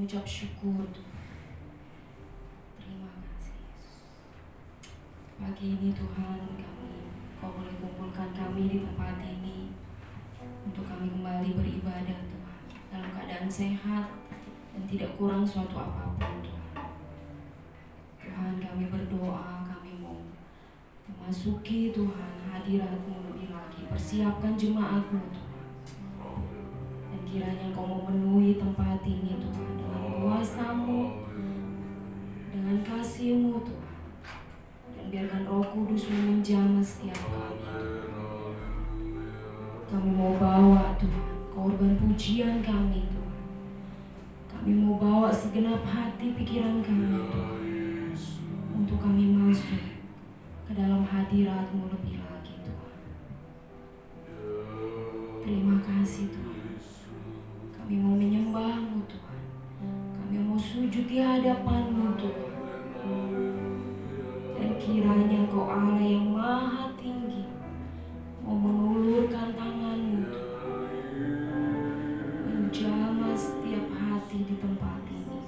mengucap syukur Tuhan. Terima kasih Yesus. Pagi ini Tuhan Kau boleh kumpulkan kami di tempat ini untuk kami kembali beribadah Tuhan, dalam keadaan sehat dan tidak kurang suatu apapun Tuhan. Tuhan, kami berdoa, kami mau memasuki Tuhan hadirat-Mu lebih lagi. Persiapkan jemaat-Mu Tuhan, dan kiranya Engkau memenuhi tempat ini Tuhan dengan kuasa-Mu, dengan kasih-Mu Tuhan. Dan biarkan Roh Kudus menjamah setiap kami Tuhan. Kami mau bawa Tuhan korban pujian kami Tuhan. Kami mau bawa segenap hati pikiran kami Tuhan, untuk kami masuk ke dalam hadirat-Mu lebih lagi Tuhan. Terima kasih Tuhan. Kami mau menyembah-Mu Tuhan. Kami mau sujud di hadapan-Mu Tuhan. Dan kiranya Engkau Allah yang maha tinggi mau mengulurkan tangan-Mu Tuhan, menjamah setiap hati di tempat ini.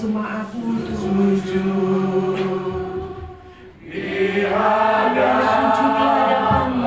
jemaat-Mu Tuhan. Sujud di hadapan-Mu.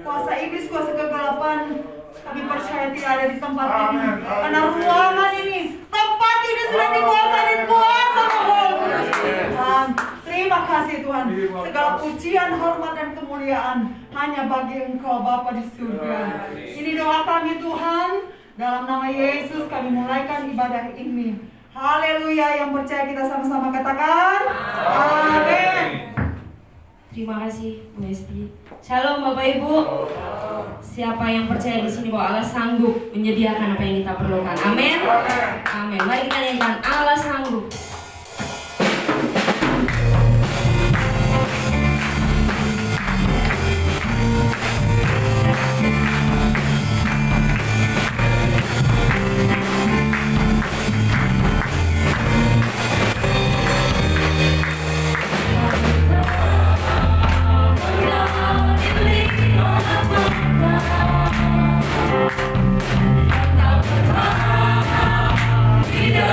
Kuasa iblis, kuasa kegelapan, kami percaya tidak ada di tempat ini. Karena ruangan ini, tempat ini sudah dikuasai dan kuasa Roh Kudus. Tuhan, terima kasih Tuhan. Segala pujian, hormat dan kemuliaan hanya bagi Engkau Bapa di surga. Ini doa kami Tuhan. Dalam nama Yesus kami mulaikan ibadah ini. Haleluya. Yang percaya kita sama-sama katakan amin. Terima kasih Bu Esti. Shalom Bapak Ibu. Siapa yang percaya di sini bahwa Allah sanggup menyediakan apa yang kita perlukan? Amin. Amin. Mari kita nyanyikan Allah sanggup. Tidak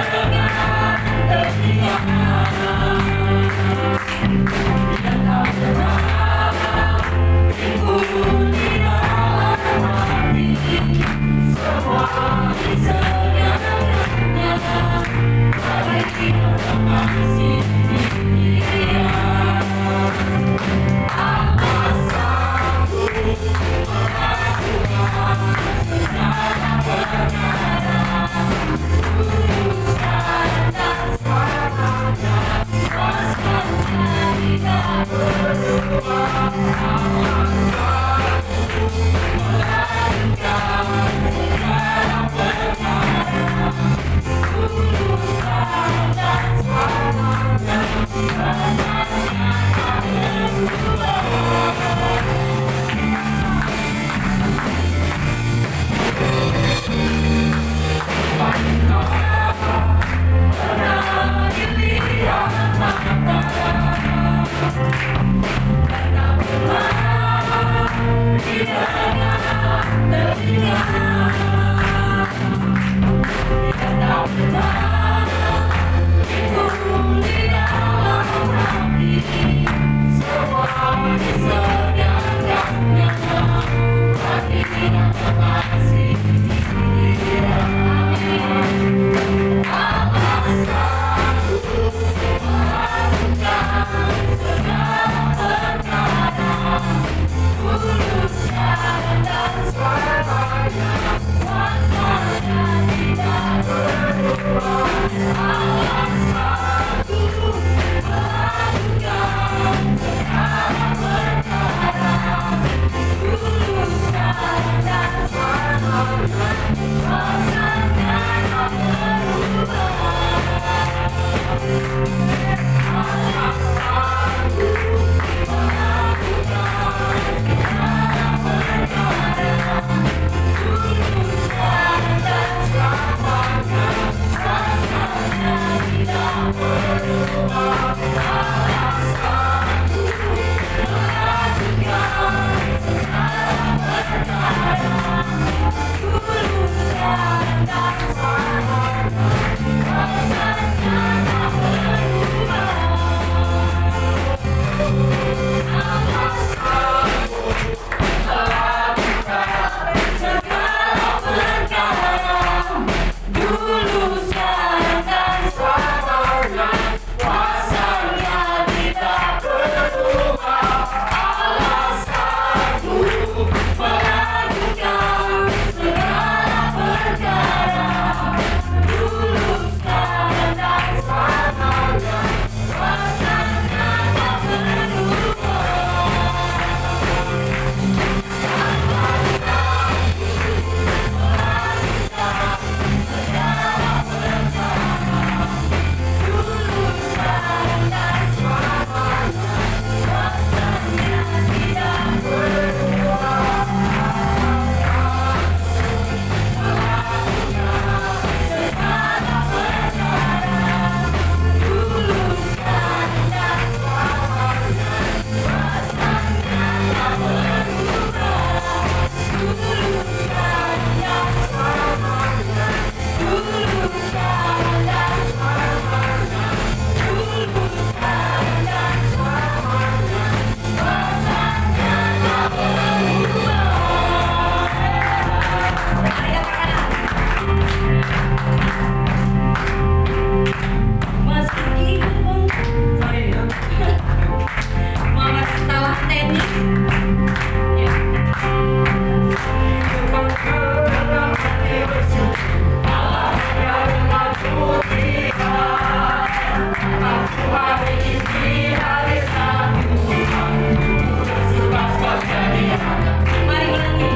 Mari ulangi.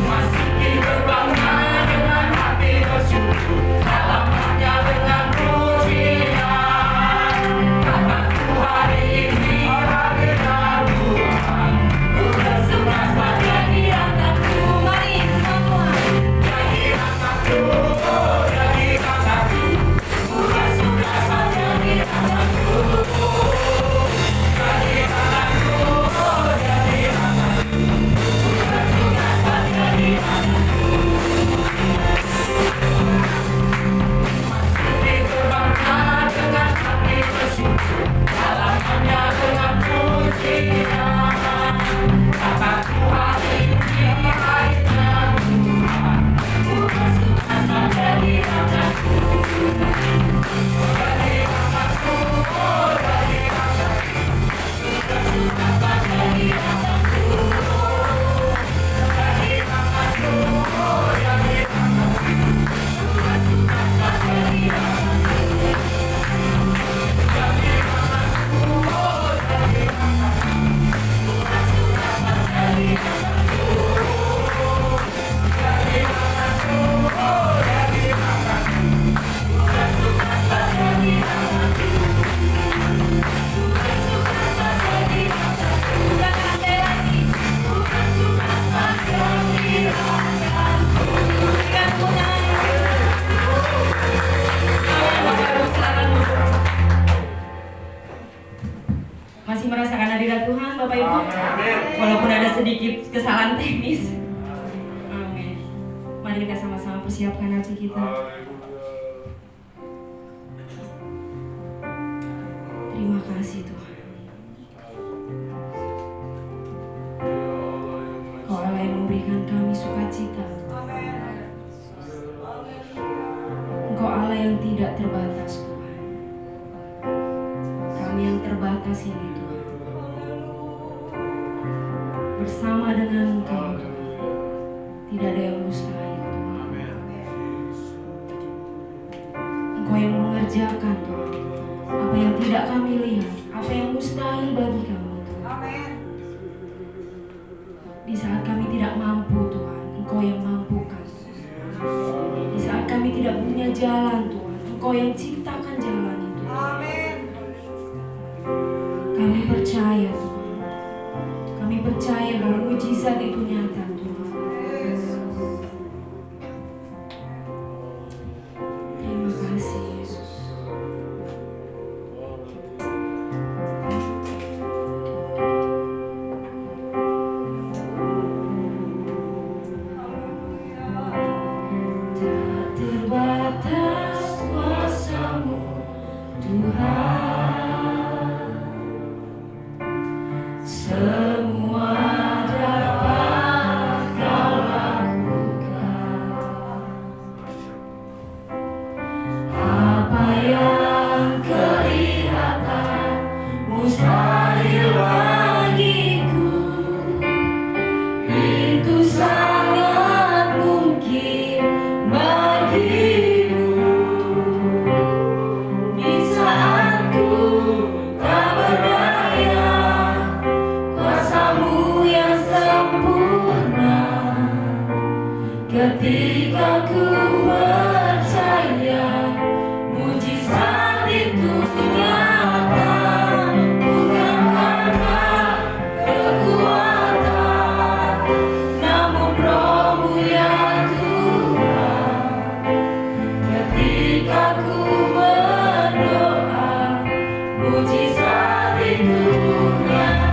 Masuki gerbangnya dengan hati bersyukur, halamannya dengan pujian. Kataku hari ini hadirat Tuhan, ku bersuka pada hadiratku. Mari semua. Jadi rataku, jadi rataku, ku bersuka pada hadiratku. Jadi rataku, jadi rataku, ku bersuka pada hadiratku. Masuki gerbangnya dengan hati bersyukur, halamannya dengan pujian. Kataku hari ini hadirat Tuhan, ku bersuka pada hadiratku. Jadi rataku, jadi rataku, ku bersuka pada hadiratku. Jadi rataku, jadi rataku, ku bersuka pada hadiratku. Jadi rataku, jadi rataku, ku bersuka pada hadiratku. Jadi rataku, jadi rataku, ku bersuka pada hadiratku. Ku bersuka pada hadiratku. Jangan lantai lagi. Ku bersuka pada hadiratku. Berikan tepuk tangan. Bapak Ibu silakan duduk. Masih merasakan hadirat Tuhan Bapak Ibu? Walaupun ada sedikit kesalahan teknis. Amin. Mari kita sama-sama persiapkan hati kita. Terima kasih Tuhan. Kau Allah yang memberikan kami sukacita. Engkau Allah yang tidak terbatas Tuhan. Kami yang terbatas ini Tuhan. Bersama dengan Engkau Tuhan. Tidak ada yang mustahil Tuhan. Engkau yang mengerjakan Tuhan. Apa yang tidak kami lihat, apa yang mustahil bagi kami Tuhan. Di saat kami tidak mampu Tuhan, Engkau yang mampukan. Di saat kami tidak punya jalan Tuhan, Engkau yang ciptakan jalan itu. Kami percaya Tuhan. Kami percaya bahwa mujizat itu nyata Tuhan. Terima kasih Yesus. Tak terbatas kuasa-Mu Tuhan. Semua dapat Kau lakukan. Apa yang kelihatan mustahil bagiku, itu sangat mungkin bagimu. Di saat ku tak berdaya, kuasa-Mu yang sempurna. Ketika ku percaya, mujizat itu nyata. Bukan karena kekuatan, namun Roh-Mu ya Tuhan. Ketika ku berdoa, mujizat itu nyata.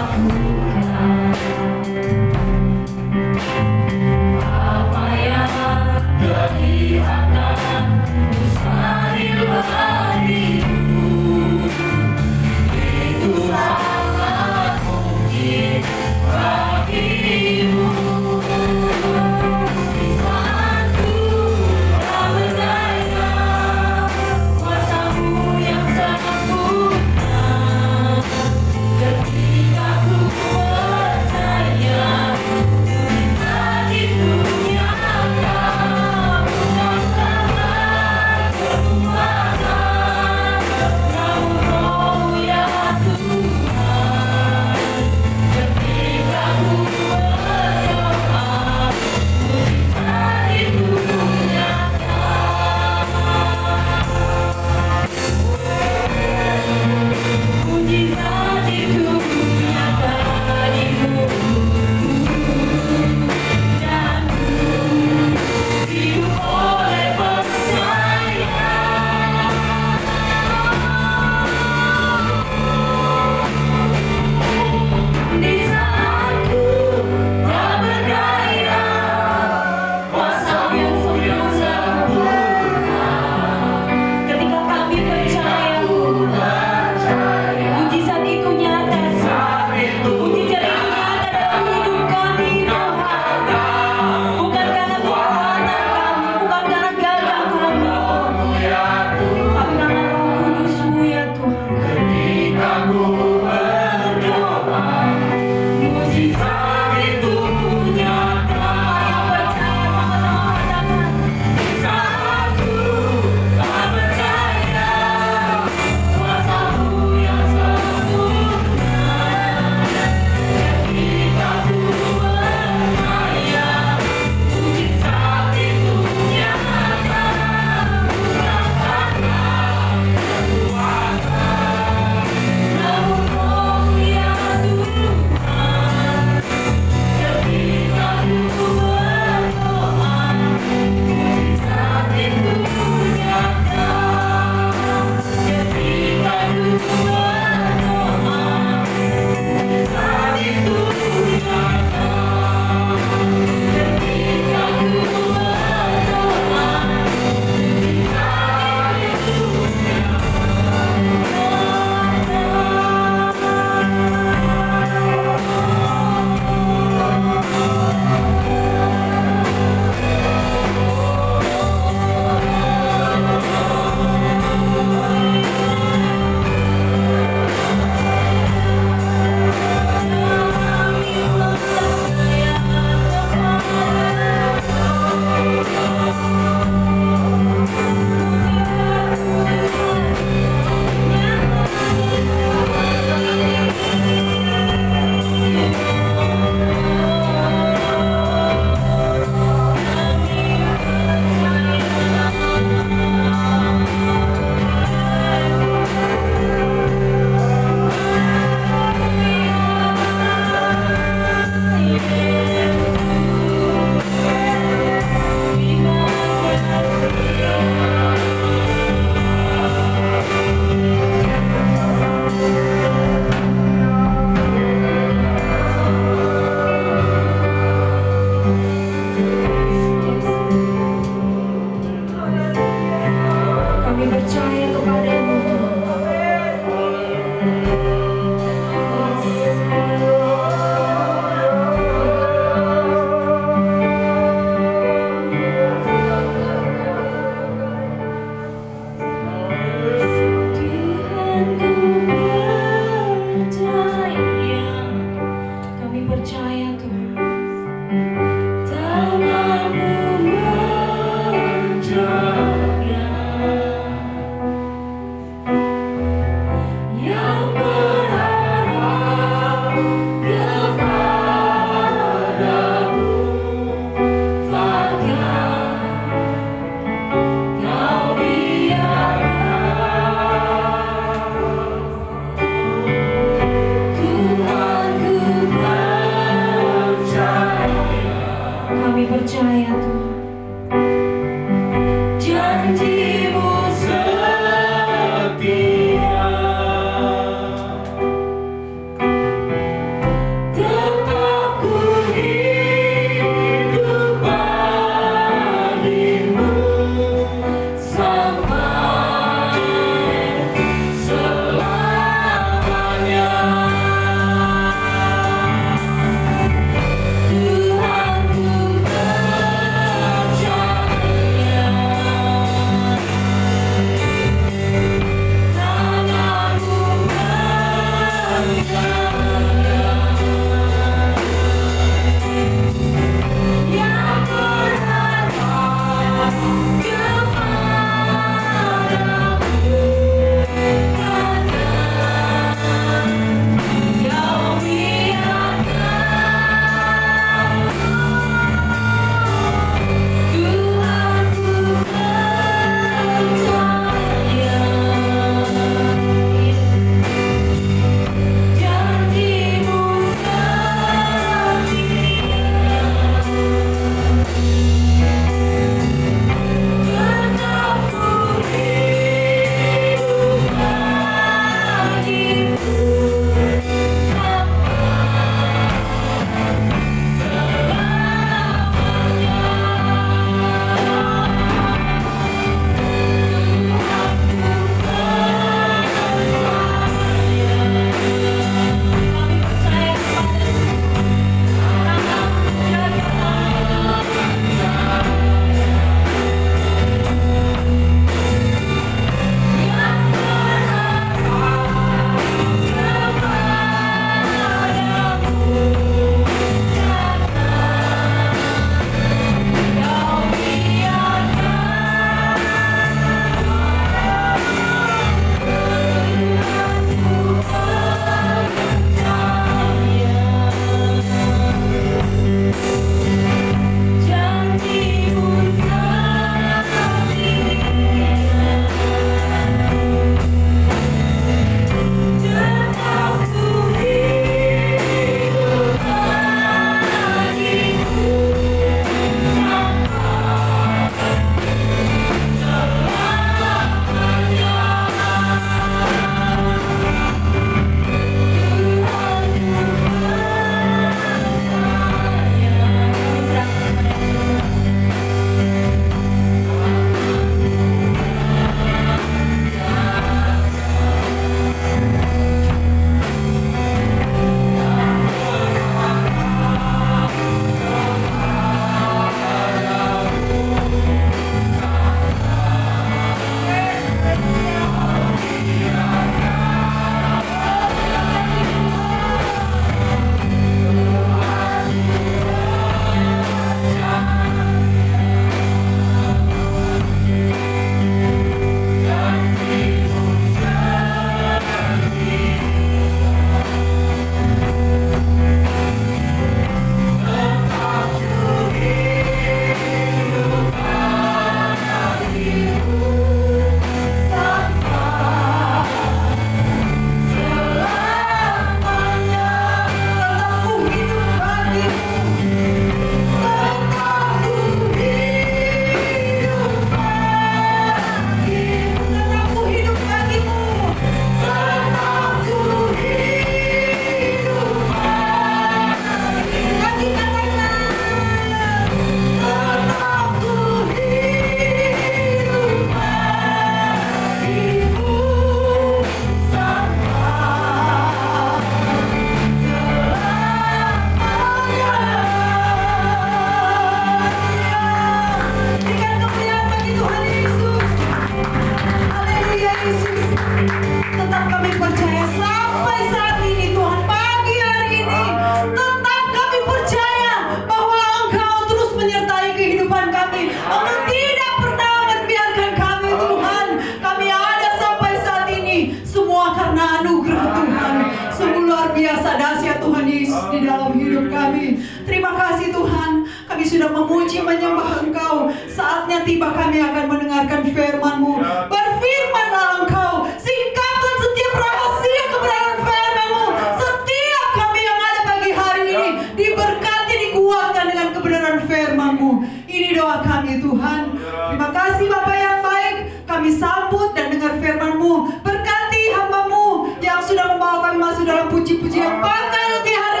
Tuhan Yesus di dalam hidup kami. Terima kasih Tuhan, kami sudah memuji menyembah Engkau. Saatnya tiba kami akan mendengarkan firman-Mu. Berfirmanlah Engkau, singkapkan setiap rahasia kebenaran firman-Mu. Setiap kami yang ada pagi hari ini diberkati, dikuatkan dengan kebenaran firman-Mu. Ini doa kami Tuhan. Terima kasih Bapa yang baik, kami sambut dan dengar firman-Mu. Berkati hamba-Mu yang sudah membawa kami masuk dalam puji-pujian. Pakai lebih hari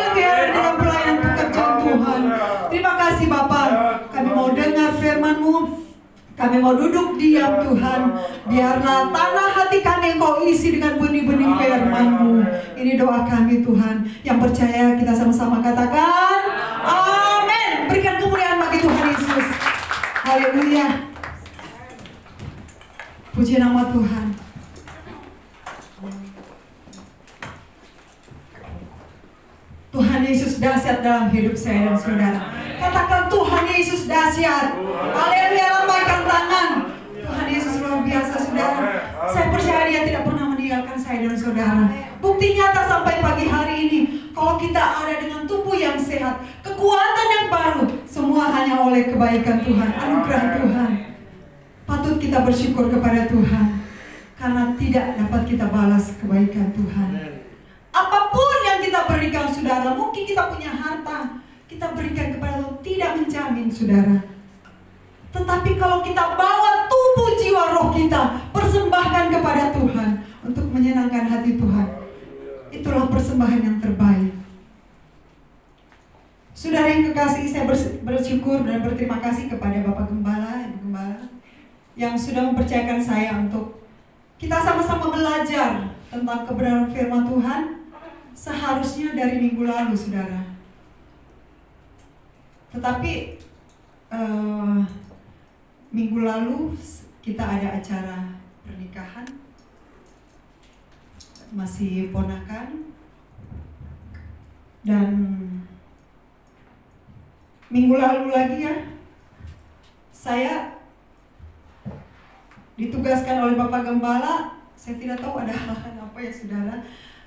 dalam pelayanan pekerjaan Tuhan. Terima kasih Bapa, kami mau dengar firman-Mu. Kami mau duduk diam Tuhan. Biarlah tanah hati kami Engkau isi dengan benih-benih firman-Mu. Ini doa kami Tuhan. Yang percaya kita sama-sama katakan amin. Berikan kemuliaan bagi Tuhan Yesus. Haleluya. Puji nama Tuhan. Tuhan Yesus dahsyat dalam hidup saya dan saudara. Katakan Tuhan Yesus dahsyat. Haleluya, lambaikan tangan. Tuhan Yesus luar biasa saudara. Saya percaya Dia tidak pernah meninggalkan saya dan saudara. Bukti nyata sampai pagi hari ini, kalau kita ada dengan tubuh yang sehat, kekuatan yang baru, semua hanya oleh kebaikan Tuhan, anugerah Tuhan. Patut kita bersyukur kepada Tuhan, karena tidak dapat kita balas kebaikan Tuhan. Apapun yang kita berikan saudara, mungkin kita punya harta, kita berikan kepada Tuhan, tidak menjamin saudara. Tetapi kalau kita bawa tubuh jiwa roh kita, persembahkan kepada Tuhan untuk menyenangkan hati Tuhan, itulah persembahan yang terbaik. Saudara yang kekasih, saya bersyukur dan berterima kasih kepada Bapak Gembala, Ibu Gembala, yang sudah mempercayakan saya untuk kita sama-sama belajar tentang kebenaran firman Tuhan. Seharusnya dari minggu lalu saudara, tetapi minggu lalu kita ada acara pernikahan, masih ponakan, dan minggu lalu lagi ya saya ditugaskan oleh Bapak Gembala. Saya tidak tahu ada hal apa ya saudara.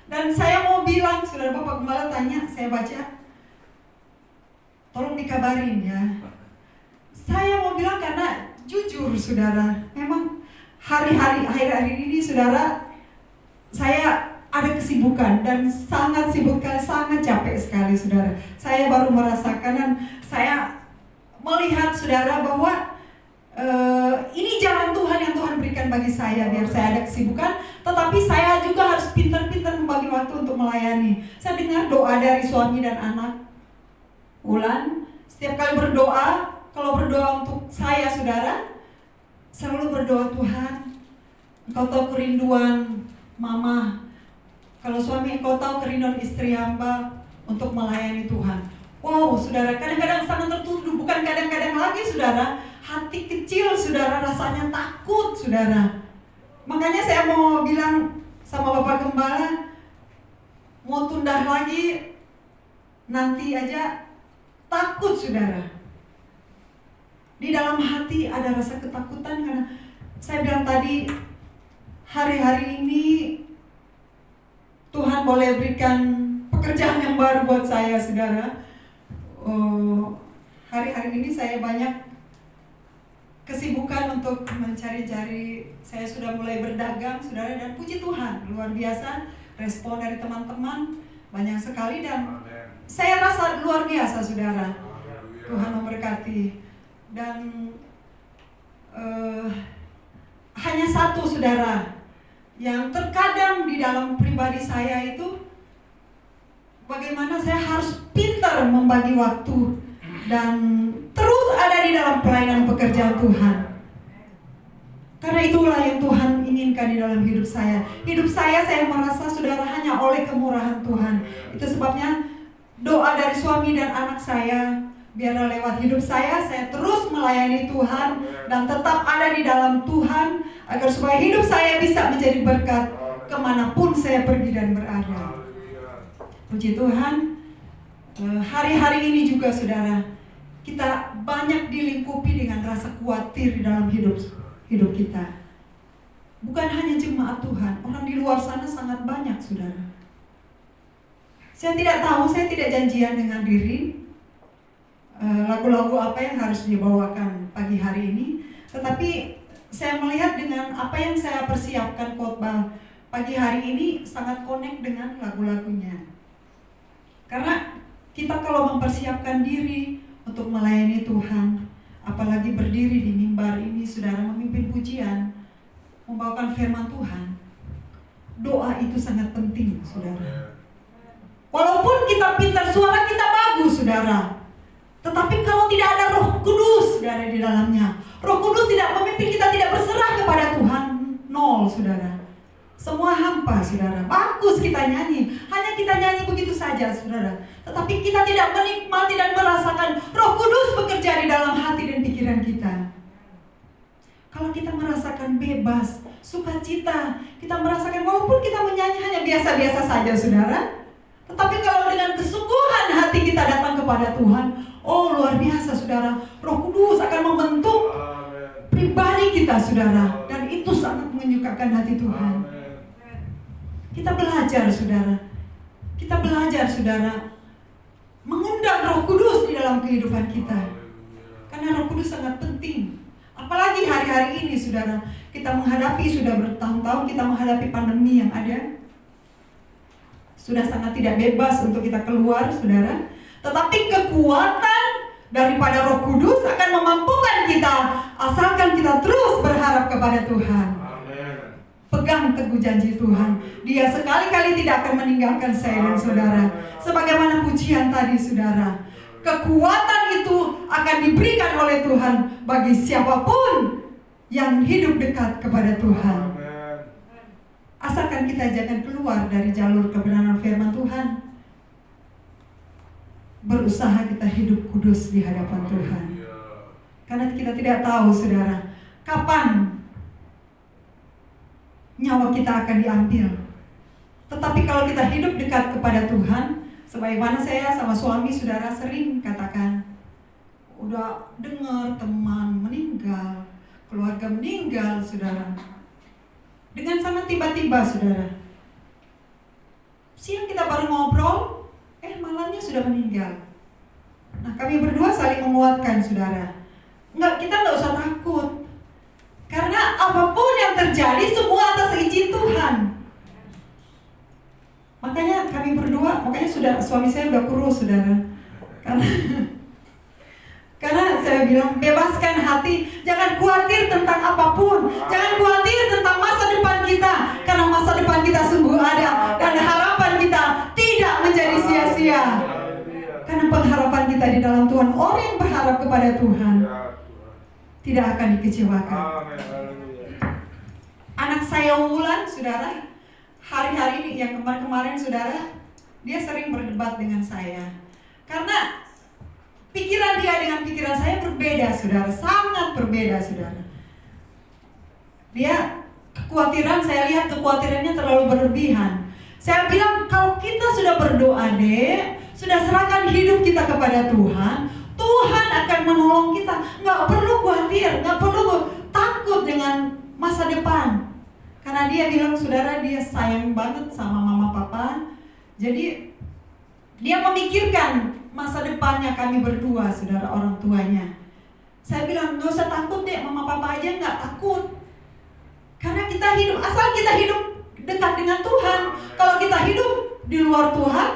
Dan saya mau bilang, saudara, Bapak Gembala tanya, saya baca, tolong dikabarin ya. Saya mau bilang karena jujur saudara, memang akhir-hari ini saudara, saya ada kesibukan dan sangat sibuk, sangat capek sekali saudara. Saya baru merasakan dan saya melihat saudara bahwa ini jalan Tuhan yang Tuhan berikan bagi saya, biar saya ada kesibukan, tetapi saya juga harus pintar-pintar membagi waktu untuk melayani. Saya dengar doa dari suami dan anak Ulan, setiap kali berdoa, kalau berdoa untuk saya saudara, selalu berdoa, Tuhan, Engkau tahu kerinduan mama, kalau suami Engkau tahu kerinduan istri hamba untuk melayani Tuhan. Wow saudara, kadang-kadang sangat tertuduh, bukan kadang-kadang lagi saudara, hati kecil saudara rasanya takut saudara. Makanya saya mau bilang sama Bapak Gembala, mau tunda lagi, nanti aja takut saudara. Di dalam hati ada rasa ketakutan karena saya bilang tadi, hari-hari ini Tuhan boleh berikan pekerjaan yang baru buat saya saudara. Hari-hari ini saya banyak kesibukan untuk mencari-cari. Saya sudah mulai berdagang saudara, dan puji Tuhan luar biasa respon dari teman-teman banyak sekali, dan saya rasa luar biasa saudara. Tuhan memberkati. Dan hanya satu saudara yang terkadang di dalam pribadi saya itu, bagaimana saya harus pintar membagi waktu dan terus ada di dalam pelayanan pekerjaan Tuhan. Karena itulah yang Tuhan inginkan di dalam hidup saya. Hidup saya merasa saudara hanya oleh kemurahan Tuhan. Itu sebabnya doa dari suami dan anak saya, biarlah lewat hidup saya terus melayani Tuhan dan tetap ada di dalam Tuhan, agar supaya hidup saya bisa menjadi berkat kemanapun saya pergi dan berada. Puji Tuhan, hari-hari ini juga saudara, kita banyak dilingkupi dengan rasa khawatir di dalam hidup kita. Bukan hanya jemaat Tuhan, orang di luar sana sangat banyak saudara. Saya tidak tahu, saya tidak janjian dengan diri lagu-lagu apa yang harus dibawakan pagi hari ini. Tetapi saya melihat dengan apa yang saya persiapkan khotbah pagi hari ini sangat connect dengan lagu-lagunya. Karena kita kalau mempersiapkan diri untuk melayani Tuhan, apalagi berdiri di mimbar ini, saudara, memimpin pujian, membawakan firman Tuhan, doa itu sangat penting, saudara. Walaupun kita pintar, suara kita bagus, saudara, tetapi kalau tidak ada Roh Kudus, saudara, di dalamnya, Roh Kudus tidak memimpin kita, tidak berserah kepada Tuhan, nol, saudara. Semua hampa, saudara. Bagus kita nyanyi, hanya kita nyanyi begitu saja, saudara. Tetapi kita tidak menikmati dan merasakan Roh Kudus bekerja di dalam hati dan pikiran kita. Kalau kita merasakan bebas, sukacita, kita merasakan walaupun kita menyanyi hanya biasa-biasa saja, saudara. Tetapi kalau dengan kesungguhan hati kita datang kepada Tuhan, oh luar biasa, saudara. Roh Kudus akan membentuk pribadi kita, saudara. Dan itu sangat menyukakan hati Tuhan. Kita belajar, saudara. Kita belajar, saudara, mengundang Roh Kudus di dalam kehidupan kita. Karena Roh Kudus sangat penting. Apalagi hari-hari ini, saudara, kita menghadapi, sudah bertahun-tahun kita menghadapi pandemi yang ada. Sudah sangat tidak bebas untuk kita keluar, saudara. Tetapi kekuatan daripada Roh Kudus akan memampukan kita asalkan kita terus berharap kepada Tuhan. Pegang teguh janji Tuhan. Dia sekali-kali tidak akan meninggalkan saya dan saudara. Sebagaimana pujian tadi, saudara, kekuatan itu akan diberikan oleh Tuhan bagi siapapun yang hidup dekat kepada Tuhan. Asalkan kita jangan keluar dari jalur kebenaran firman Tuhan. Berusaha kita hidup kudus di hadapan Tuhan. Karena kita tidak tahu, saudara, kapan nyawa kita akan diambil. Tetapi kalau kita hidup dekat kepada Tuhan, sebagaimana saya sama suami, saudara, sering katakan, udah dengar teman meninggal, keluarga meninggal, saudara, dengan sangat tiba-tiba, saudara. Siang kita baru ngobrol, malamnya sudah meninggal. Nah, kami berdua saling menguatkan, saudara. Kita nggak usah takut. Karena apapun yang terjadi semua atas izin Tuhan. Makanya kami berdua, suami saya udah kurus, saudara. Karena saya bilang, bebaskan hati, jangan khawatir tentang apapun, jangan khawatir tentang masa depan kita, karena masa depan kita sungguh ada dan harapan kita tidak menjadi sia-sia. Karena pengharapan kita di dalam Tuhan, orang yang berharap kepada Tuhan tidak akan dikecewakan. Anak saya Wulan, saudara, hari-hari ini yang kemarin-kemarin, saudara, dia sering berdebat dengan saya. Karena pikiran dia dengan pikiran saya berbeda, saudara, sangat berbeda, saudara. Dia kekhawatiran, saya lihat kekhawatirannya terlalu berlebihan. Saya bilang, kalau kita sudah berdoa, Dek, sudah serahkan hidup kita kepada Tuhan, Tuhan akan menolong kita. Nggak perlu khawatir, nggak perlu takut dengan masa depan. Karena dia bilang, saudara, dia sayang banget sama mama papa. Jadi dia memikirkan masa depannya kami berdua, saudara, orang tuanya. Saya bilang, nggak usah takut, Dek, mama papa aja nggak takut. Karena kita hidup, asal kita hidup dekat dengan Tuhan. Kalau kita hidup di luar Tuhan,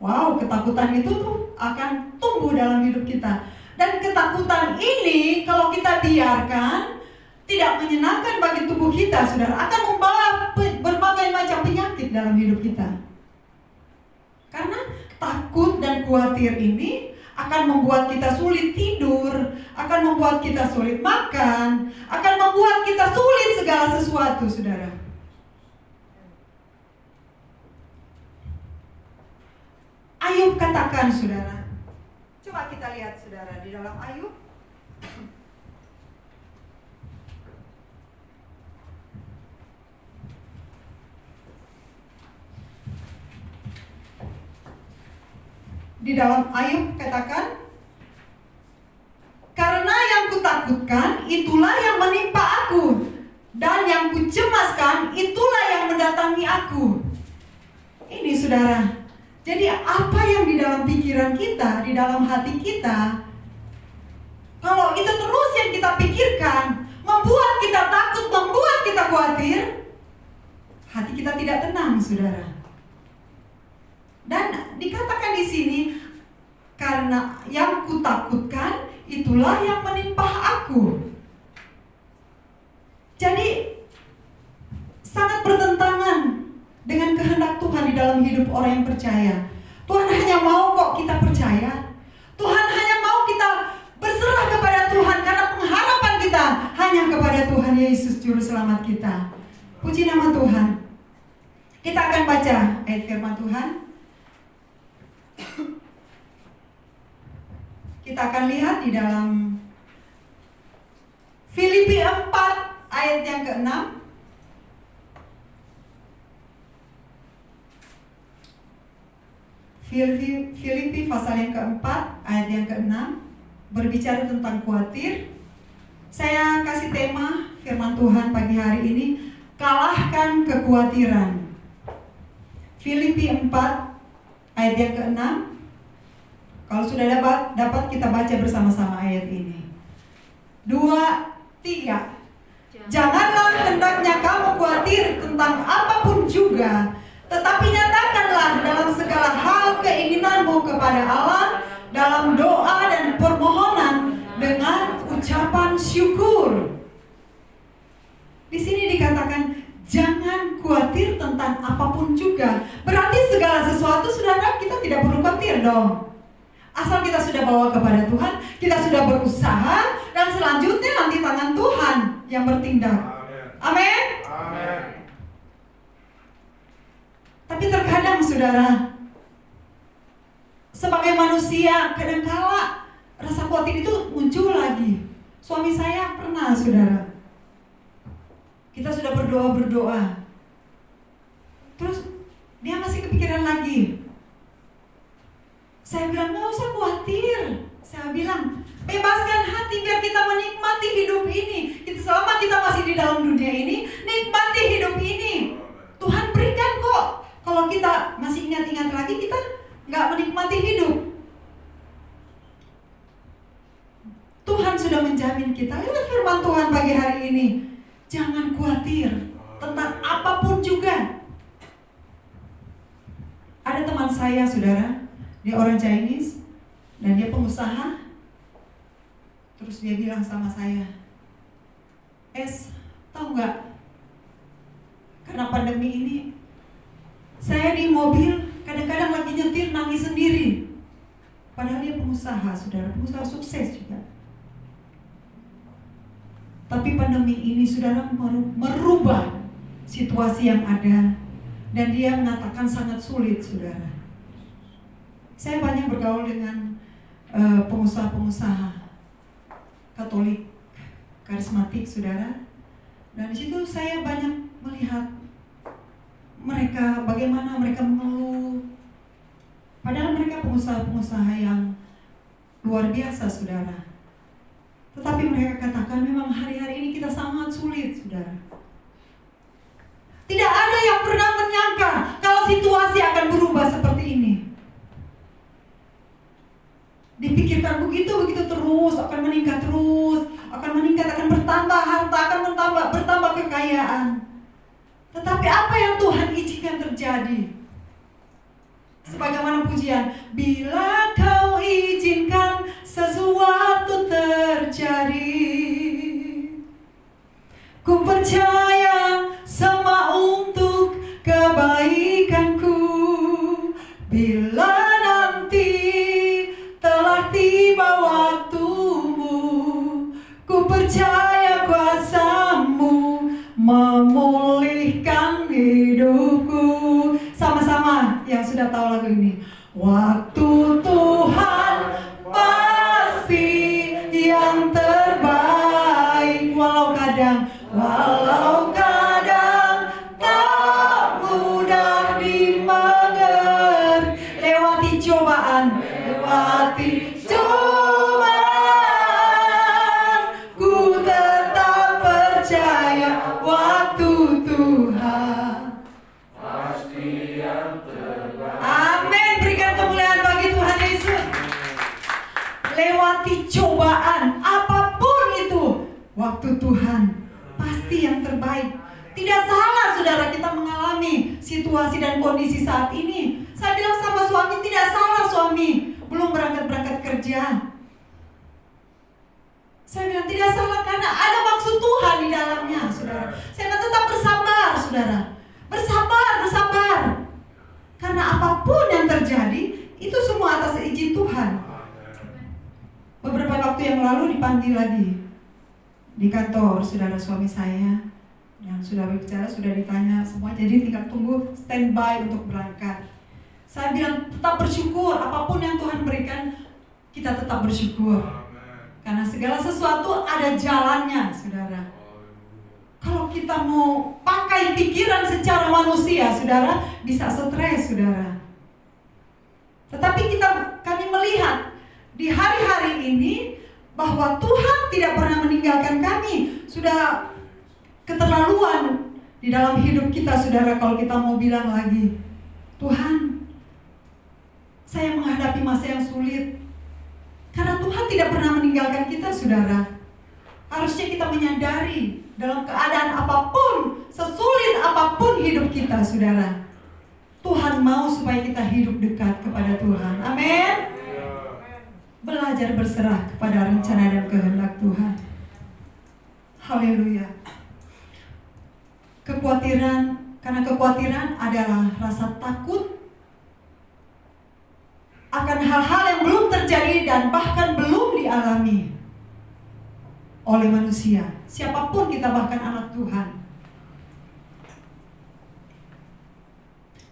wow, ketakutan itu tuh akan tumbuh dalam hidup kita. Dan ketakutan ini kalau kita biarkan tidak menyenangkan bagi tubuh kita, saudara, akan membawa berbagai macam penyakit dalam hidup kita. Karena takut dan khawatir ini akan membuat kita sulit tidur, akan membuat kita sulit makan, akan membuat kita sulit segala sesuatu, saudara. Ayub katakan, saudara. Coba kita lihat, saudara, di dalam Ayub. Di dalam Ayub katakan, karena yang kutakutkan itulah yang menimpa aku, dan yang kucemaskan itulah yang mendatangi aku. Ini, saudara, Jadi apa yang di dalam pikiran kita, di dalam hati kita, kalau itu terus yang kita pikirkan, membuat kita takut, membuat kita khawatir, hati kita tidak tenang, saudara. Dan dikatakan di sini, karena yang kutakutkan itulah yang menimpa aku. Jadi sangat bertentangan dengan kehendak Tuhan di dalam hidup orang yang percaya. Tuhan hanya mau kok kita percaya. Tuhan hanya mau kita berserah kepada Tuhan, karena pengharapan kita hanya kepada Tuhan Yesus Juru Selamat kita. Puji nama Tuhan. Kita akan baca ayat firman Tuhan. Kita akan lihat di dalam Filipi 4 ayat yang ke-6. Filipi pasal yang keempat ayat yang ke-6 berbicara tentang khawatir. Saya kasih tema firman Tuhan pagi hari ini, kalahkan kekhawatiran. Filipi 4 ayat yang ke-6. Kalau sudah dapat kita baca bersama-sama ayat ini. 2, 3. Janganlah hendaknya kamu khawatir tentang apapun juga, tetapi nyatakanlah dalam segala hal keinginanmu kepada Allah dalam doa dan permohonan dengan ucapan syukur. Di sini dikatakan jangan khawatir tentang apapun juga. Berarti segala sesuatu, saudara, kita tidak perlu khawatir dong. Asal kita sudah bawa kepada Tuhan, kita sudah berusaha, dan selanjutnya nanti tangan Tuhan yang bertindak. Amin. Amin. Tapi terkadang, saudara, sebagai manusia, kadangkala rasa khawatir itu muncul lagi. Suami saya pernah, saudara, kita sudah berdoa, terus dia masih kepikiran lagi. Saya bilang, nggak usah khawatir. Saya bilang, bebaskan hati biar kita menikmati hidup ini. Selama kita masih di dalam dunia ini, nikmati hidup ini. Tuhan berikan kok. Kalau kita masih ingat-ingat lagi, kita nggak menikmati hidup. Tuhan sudah menjamin kita lewat firman Tuhan pagi hari ini. Jangan khawatir tentang apapun juga. Ada teman saya, saudara, dia orang Chinese dan dia pengusaha. Terus dia bilang sama saya, tahu nggak? Karena pandemi ini, saya di mobil kadang-kadang lagi nyetir nangis sendiri. Padahal dia pengusaha, saudara, pengusaha sukses juga. Tapi pandemi ini, saudara, merubah situasi yang ada. Dan dia mengatakan sangat sulit, saudara. Saya banyak bergaul dengan pengusaha-pengusaha Katolik, karismatik, saudara. Dan di situ saya banyak melihat mereka, bagaimana mereka mengeluh. Padahal mereka pengusaha-pengusaha yang luar biasa, saudara. Tetapi mereka katakan memang hari-hari ini kita sangat sulit, saudara. Tidak ada yang pernah menyangka kalau situasi akan berubah seperti ini. Dipikirkan begitu terus, akan meningkat terus, akan bertambah harta, akan bertambah kekayaan. Tetapi apa yang Tuhan izinkan terjadi? Sebagaimana pujian, bila kau izinkan sesuatu terjadi, ku percaya semua untuk kebaikanku. Bila nanti telah tiba waktumu, ku percaya kuasa-Mu memulihkan hidupku. Sama-sama yang sudah tahu lagu ini. Waktu Tuhan pasti yang terbaik. Walau kadang tak mudah dimengerti. Lewati cobaan, ku tetap percaya waktu Tuhan pasti yang terbaik. Amin. melewati cobaan apapun itu, waktu Tuhan pasti yang terbaik. Tidak salah saudara kita mengalami situasi dan kondisi saat ini. Saya bilang sama suami, tidak salah suami belum berangkat kerja. Saya bilang tidak salah karena ada maksud Tuhan di dalamnya, saudara. Saya bilang tetap bersabar, saudara. Bersabar. Karena apapun yang terjadi, itu semua atas izin Tuhan. Beberapa waktu yang lalu dipanggil lagi di kantor, saudara, suami saya yang sudah berbicara, sudah ditanya semua, jadi tinggal tunggu standby untuk berangkat. Saya bilang tetap bersyukur, apapun yang Tuhan berikan, kita tetap bersyukur. Karena segala sesuatu ada jalannya, saudara. Kalau kita mau pakai pikiran secara manusia, saudara, bisa stres, saudara. Tetapi kami melihat di hari-hari ini bahwa Tuhan tidak pernah meninggalkan kami. Sudah keterlaluan di dalam hidup kita, saudara, kalau kita mau bilang lagi, Tuhan, saya menghadapi masa yang sulit. Karena Tuhan tidak pernah meninggalkan kita, saudara. Harusnya kita menyadari dalam keadaan apapun, sesulit apapun hidup kita, saudara, Tuhan mau supaya kita hidup dekat kepada Tuhan. Amin. Belajar berserah kepada rencana dan kehendak Tuhan. Haleluya. Karena kekhawatiran adalah rasa takut akan hal-hal yang belum terjadi dan bahkan belum dialami oleh manusia. Siapapun kita, bahkan anak Tuhan.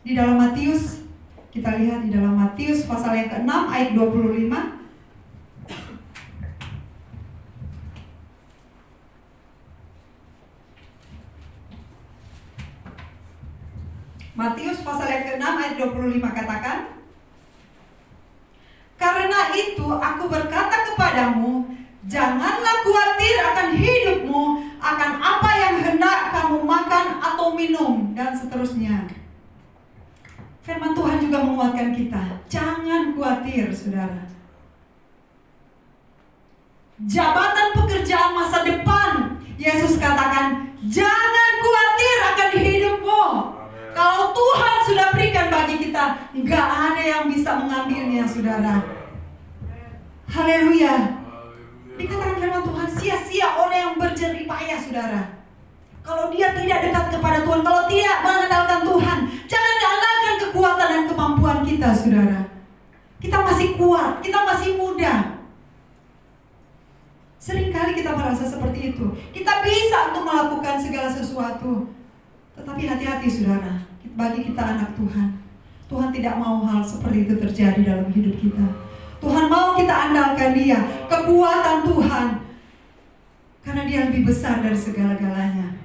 Di dalam Matius, kita lihat di dalam Matius pasal yang ke-6 ayat 25. Matius pasal yang ke-6 ayat 25 katakan, karena itu aku berkata kepadamu, janganlah khawatir akan hidupmu, akan apa yang hendak kamu makan atau minum, dan seterusnya. Firman Tuhan juga menguatkan kita, jangan khawatir, saudara. Jabatan pekerjaan masa depan, Yesus katakan, jangan khawatir akan hidupmu. Kalau Tuhan sudah berikan bagi kita, nggak ada yang bisa mengambilnya, saudara. Haleluya. Dikatakan firman Tuhan, sia-sia orang yang berjerih payah, saudara. Kalau dia tidak dekat kepada Tuhan, kalau tidak mengandalkan Tuhan, jangan andalkan kekuatan dan kemampuan kita, saudara. Kita masih kuat, kita masih muda. Seringkali kita merasa seperti itu. Kita bisa untuk melakukan segala sesuatu. Tetapi hati-hati, saudara, bagi kita anak Tuhan, Tuhan tidak mau hal seperti itu terjadi dalam hidup kita. Tuhan mau kita andalkan Dia, kekuatan Tuhan, karena Dia lebih besar dari segala-galanya.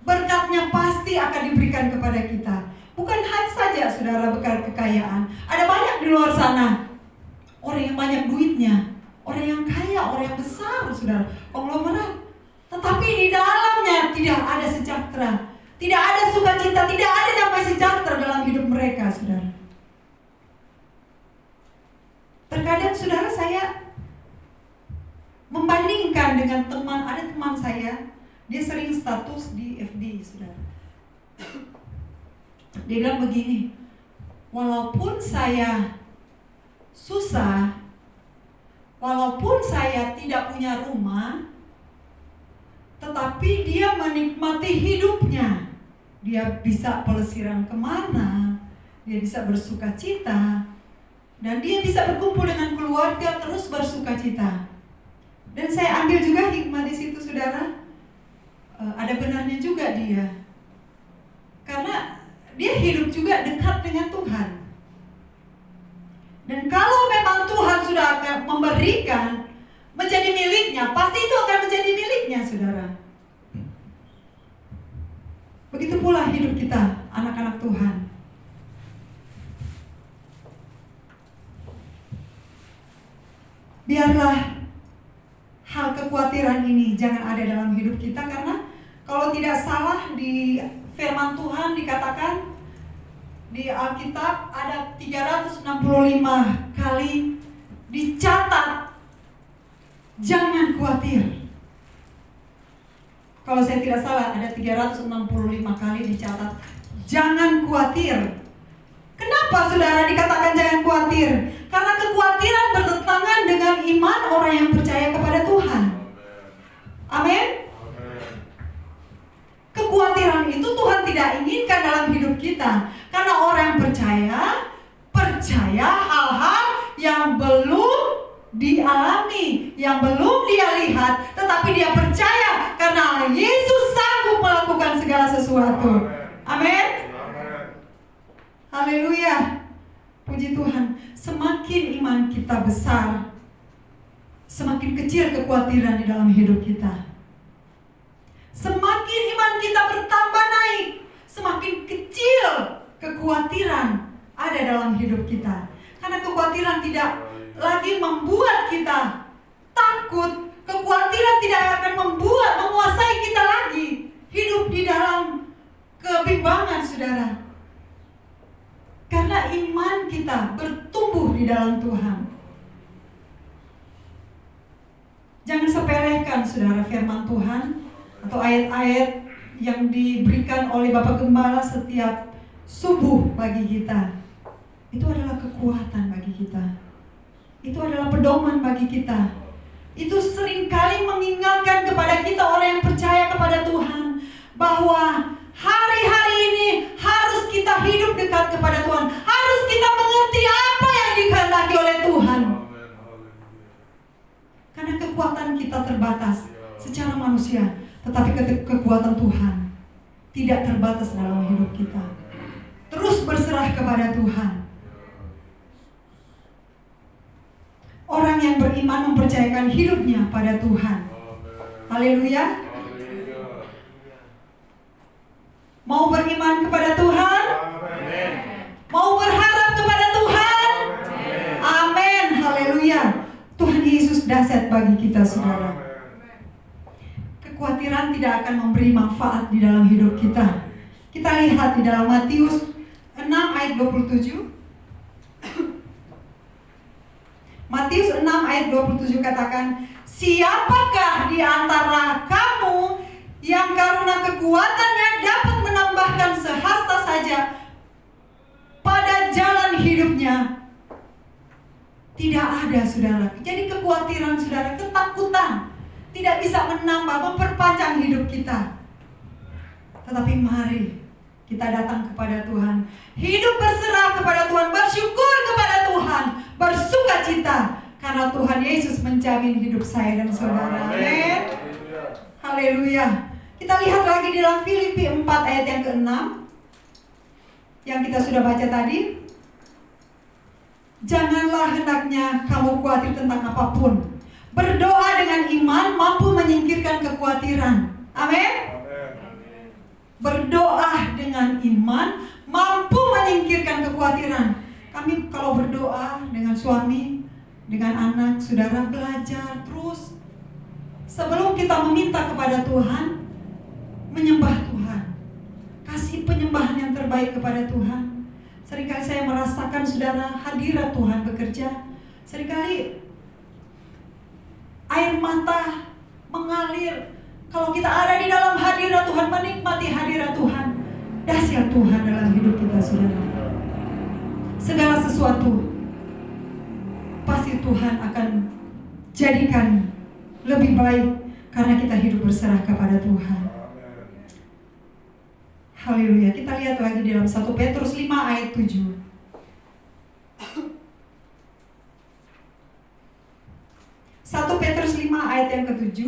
Berkatnya pasti akan diberikan kepada kita. Bukan hanya saja, saudara, berkat kekayaan. Ada banyak di luar sana orang yang banyak duitnya, orang yang kaya, orang yang besar, saudara, konglomerat. Tetapi di dalamnya tidak ada sejahtera, tidak ada sukacita, tidak ada damai sejahtera dalam hidup mereka, saudara. Terkadang, saudara, saya membandingkan dengan ada teman saya, dia sering status di FB, saudara. Dia bilang begini, walaupun saya susah, walaupun saya tidak punya rumah, tetapi dia menikmati hidupnya. Dia bisa pelesiran kemana, dia bisa bersuka cita, dan dia bisa berkumpul dengan keluarga terus bersuka cita. Dan saya ambil juga hikmah di situ, saudara. Ada benarnya juga dia, karena dia hidup juga dekat dengan Tuhan. Dan kalau memang Tuhan sudah akan memberikan menjadi miliknya, pasti itu akan menjadi miliknya, saudara. Begitu pula hidup kita, anak-anak Tuhan. Biarlah hal kekhawatiran ini jangan ada dalam hidup kita, karena kalau tidak salah di firman Tuhan dikatakan di Alkitab ada 365 kali dicatat saya tidak salah ada 365 kali dicatat jangan khawatir. Kenapa saudara dikatakan jangan khawatir? Karena kekhawatiran bertentangan dengan iman orang yang percaya kepada Tuhan. Amin. Kekhawatiran itu Tuhan tidak inginkan dalam hidup kita. Karena orang yang percaya hal-hal yang belum dialami, yang belum dia lihat, tetapi dia percaya karena Yesus sanggup melakukan segala sesuatu. Amin. Haleluya. Puji Tuhan. Semakin iman kita besar, semakin kecil kekhawatiran di dalam hidup kita. Semakin iman kita bertambah naik, semakin kecil kekhawatiran ada dalam hidup kita. Karena kekhawatiran tidak lagi membuat kita takut. Kekhawatiran tidak akan menguasai kita lagi. Hidup di dalam kebimbangan, saudara. Karena iman kita bertumbuh di dalam Tuhan. Jangan sepelekan, saudara, firman Tuhan atau ayat-ayat yang diberikan oleh Bapak Gembala setiap subuh bagi kita. Itu adalah kekuatan bagi kita. Itu adalah pedoman bagi kita. Itu seringkali mengingatkan kepada kita orang yang percaya kepada Tuhan bahwa hari-hari ini harus kita hidup dekat kepada Tuhan. Harus kita mengerti apa yang dikehendaki oleh Tuhan. Karena kekuatan kita terbatas secara manusia, tetapi kekuatan Tuhan tidak terbatas dalam hidup kita. Terus berserah kepada Tuhan. Orang yang beriman mempercayakan hidupnya pada Tuhan. Haleluya. Mau beriman kepada Tuhan? Mau berharap kepada Tuhan? Amin. Haleluya. Tuhan Yesus dahsyat bagi kita, saudara. Kekhawatiran tidak akan memberi manfaat di dalam hidup kita. Kita lihat di dalam Matius 6 ayat 27. Matius 6 ayat 27 katakan, siapakah di antara kamu yang karena kekuatannya dapat menambahkan sehasta saja pada jalan hidupnya? Tidak ada, saudara. Jadi kekhawatiran, saudara, ketakutan tidak bisa menambah, memperpanjang hidup kita. Tetapi mari kita datang kepada Tuhan, hidup berserah kepada Tuhan, bersyukur kepada Tuhan, bersukacita karena Tuhan Yesus menjamin hidup saya dan saudara. Amin. Haleluya. Kita lihat lagi di dalam Filipi 4 ayat yang ke-6 yang kita sudah baca tadi. Janganlah hendaknya kamu khawatir tentang apapun. Berdoa dengan iman mampu menyingkirkan kekhawatiran. Amin. Berdoa dengan iman mampu menyingkirkan kekhawatiran. Kami kalau berdoa dengan suami, dengan anak, saudara, belajar terus. Sebelum kita meminta kepada Tuhan, menyembah Tuhan. Kasih penyembahan yang terbaik kepada Tuhan. Seringkali saya merasakan, saudara, hadirat Tuhan bekerja. Seringkali air mata mengalir. Kalau kita ada di dalam hadirat Tuhan, menikmati hadirat Tuhan, dahsyat Tuhan dalam hidup kita, saudara. Segala sesuatu pasti Tuhan akan jadikan lebih baik karena kita hidup berserah kepada Tuhan. Haleluya. Kita lihat lagi di dalam 1 Petrus 5 ayat 7. 1 Petrus 5 ayat yang ke-7.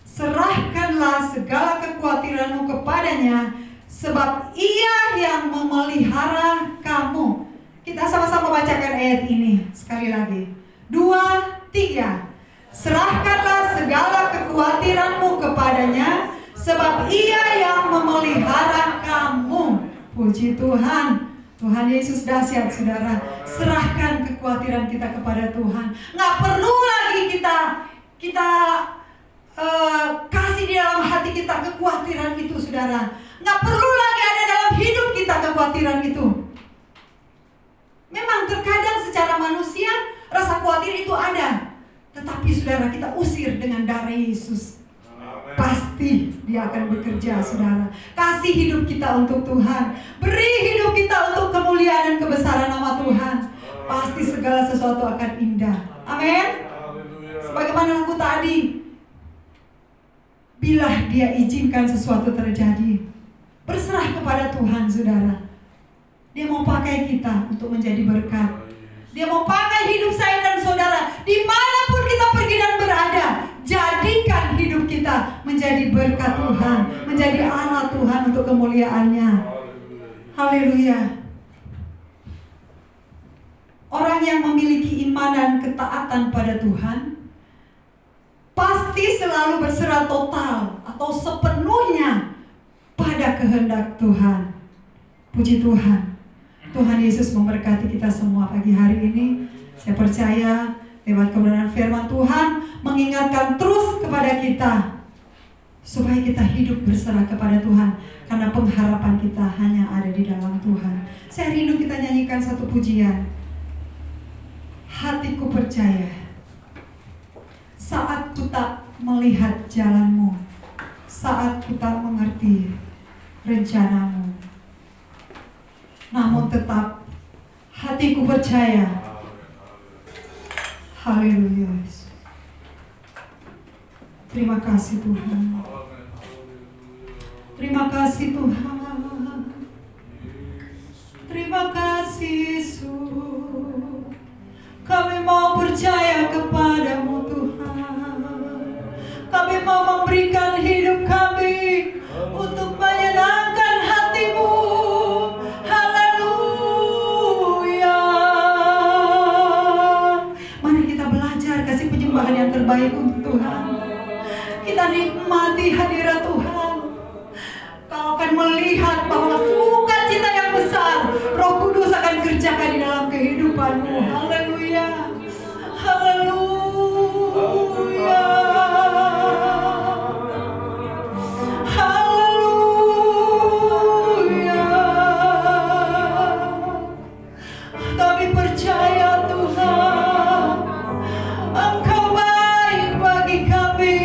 Serahkanlah segala kekhawatiranmu kepadanya, sebab Ia yang memelihara kamu. Kita sama-sama bacakan ayat ini sekali lagi. 2, 3. Serahkanlah segala kekhawatiranmu kepadanya, sebab Ia yang memelihara kamu. Puji Tuhan. Tuhan Yesus dahsyat, saudara. Serahkan kekhawatiran kita kepada Tuhan. Nggak perlu lagi kita kasih di dalam hati kita kekhawatiran itu, saudara. Nggak perlu lagi ada dalam hidup kita kekhawatiran itu. Memang terkadang secara manusia rasa khawatir itu ada, tetapi saudara, kita usir dengan darah Yesus. pasti Dia akan bekerja, saudara. Kasih hidup kita untuk Tuhan. Beri hidup kita untuk kemuliaan dan kebesaran nama Tuhan. Pasti segala sesuatu akan indah. Amin. Sebagaimana lagu tadi, bila Dia izinkan sesuatu terjadi, berserah kepada Tuhan, saudara. Dia mau pakai kita untuk menjadi berkat. Dia mau pakai hidup saya dan saudara dimanapun kita pergi dan berada. Jadikan hidup kita menjadi berkat Tuhan, menjadi alat Tuhan untuk kemuliaan-Nya. Haleluya. Orang yang memiliki iman dan ketaatan pada Tuhan pasti selalu berserah total atau sepenuhnya pada kehendak Tuhan. Puji Tuhan. Tuhan Yesus memberkati kita semua pagi hari ini. Saya percaya lewat kebenaran firman Tuhan mengingatkan terus kepada kita supaya kita hidup berserah kepada Tuhan, karena pengharapan kita hanya ada di dalam Tuhan. Saya rindu kita nyanyikan satu pujian. Hatiku percaya saat ku tak melihat jalanmu, saat ku tak mengerti rencanamu, namun tetap hatiku percaya. Haleluya. Terima kasih Tuhan. Terima kasih Tuhan. Terima kasih Yesus. Kami mau percaya kepadamu Tuhan. Kami mau memberikan hidup kami untuk menyenangkan hatimu. Penyembahan yang terbaik untuk Tuhan. Kita nikmati hadirat Tuhan. Kau akan melihat bahwa sukacita yang besar Roh Kudus akan kerjakan di dalam kehidupanmu. Haleluya. Haleluya. Haleluya. Kami percaya Tuhan, Engkau baik bagi kami.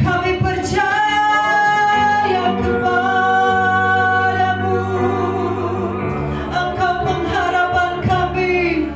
Kami percaya kepadamu. Engkau pengharapan kami.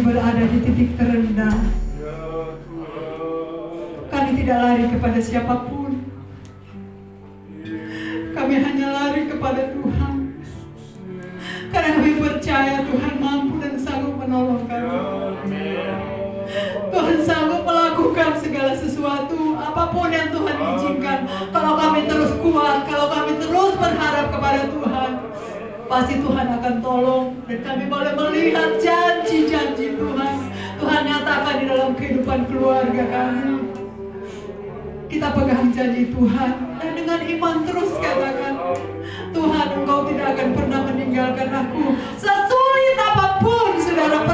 berada di titik terendah. Kami tidak lari kepada siapapun. Kami hanya lari kepada Tuhan. Karena kami percaya Tuhan mampu dan sanggup menolong kami. Tuhan sanggup melakukan segala sesuatu, apapun yang Tuhan izinkan. Kalau kami terus kuat, kalau kami terus berharap kepada Tuhan, pasti Tuhan akan tolong. Dan kami boleh melihat janji-janji Tuhan. Tuhan nyatakan di dalam kehidupan keluarga kami. Kita pegang janji Tuhan dan dengan iman terus katakan, Tuhan, Engkau tidak akan pernah meninggalkan aku. Sesulit apapun saudara